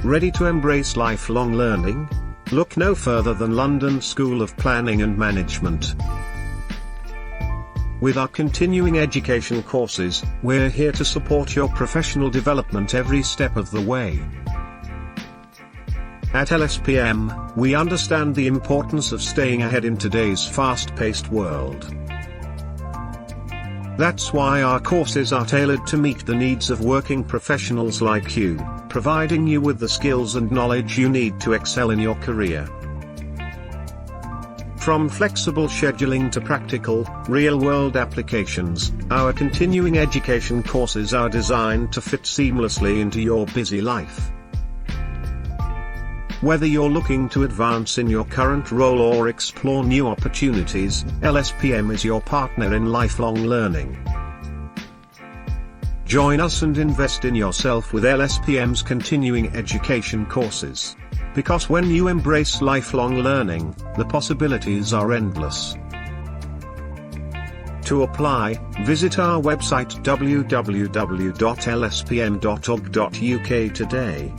Ready to embrace lifelong learning? Look no further than London School of Planning and Management. With our continuing education courses, we're here to support your professional development every step of the way. At LSPM, we understand the importance of staying ahead in today's fast-paced world. That's why our courses are tailored to meet the needs of working professionals like you, providing you with the skills and knowledge you need to excel in your career. From flexible scheduling to practical, real-world applications, our continuing education courses are designed to fit seamlessly into your busy life. Whether you're looking to advance in your current role or explore new opportunities, LSPM is your partner in lifelong learning. Join us and invest in yourself with LSPM's continuing education courses. Because when you embrace lifelong learning, the possibilities are endless. To apply, visit our website www.lspm.org.uk today.